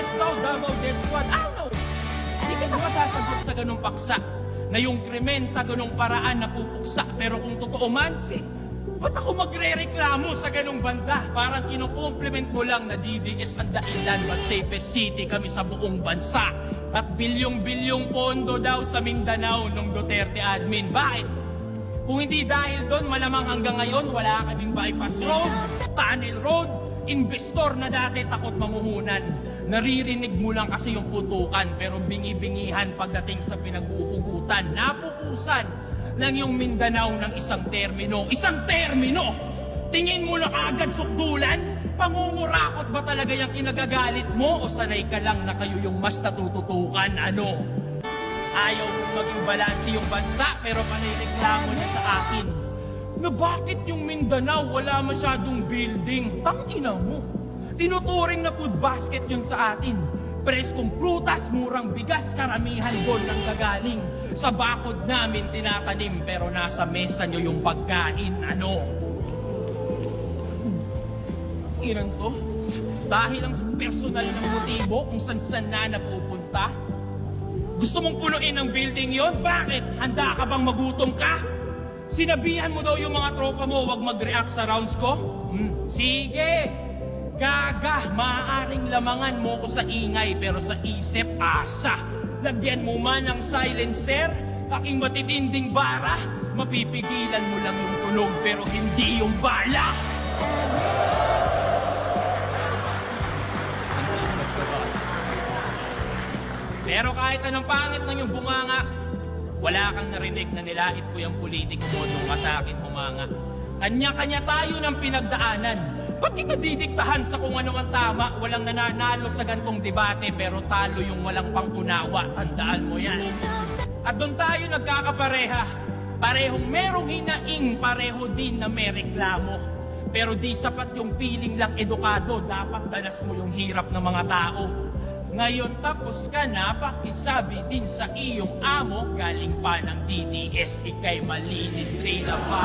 Yes daw, Davao Death Squad. Ano? Hindi kita masasagot sa ganung paksa na yung krimen sa ganung paraan napupuksa. Pero kung totoo man, ba't ako magre-reklamo sa ganung banda? Parang kinukompliment mo lang na DDS ang dahilan mag safest city kami sa buong bansa. At bilyong-bilyong pondo daw sa Mindanao nung Duterte admin. Bakit? Kung hindi dahil doon, malamang hanggang ngayon wala kaming bypass road, tunnel road, investor na dati takot mamuhunan. Naririnig mo lang kasi yung putukan pero bingi-bingihan pagdating sa pinag-uugutan. Napupusan ng yung Mindanao ng isang termino. Isang termino! Tingin mo na kaagad sukdulan? Pangungurakot ba talaga yung kinagagalit mo o sanay ka lang na kayo yung mas natututukan? Ano? Ayaw mong maging balanse yung bansa pero panireklamo niya sa akin na bakit yung Mindanao wala masyadong building? Tangina mo! Tinuturing na food basket yun sa atin. Preskong prutas, murang bigas, karamihan doon ang gagaling. Sa bakod namin tinatanim pero nasa mesa nyo yung pagkain. Ano? Inan to? Dahil ang personal ng motibo kung saan na napupunta? Gusto mong punuin ang building yon? Bakit? Handa ka bang magutom ka? Sinabihan mo daw yung mga tropa mo wag mag-react sa rounds ko? Sige! Gaga! Maaaring lamangan mo ko sa ingay pero sa isip, asa! Lagyan mo man ng silencer, aking matitinding bara, mapipigilan mo lang yung tunog pero hindi yung bala! Pero kahit anong pangit ng yung bunganga, wala kang narinig na nilait ko yung politiko mo nung ka sa akin humanga. Kanya-kanya tayo ng pinagdaanan. Ba't kita didiktahan sa kung ano ang tama? Walang nananalo sa gantong debate pero talo yung walang pangunawa. Tandaan mo yan. At doon tayo nagkakapareha. Parehong merong hinaing, pareho din na may reklamo. Pero di sapat yung piling lang edukado. Dapat danas mo yung hirap ng mga tao. Ngayon tapos ka na, pakisabi din sa iyong amo, galing pa ng DDS, ikay malinis, trail na pa.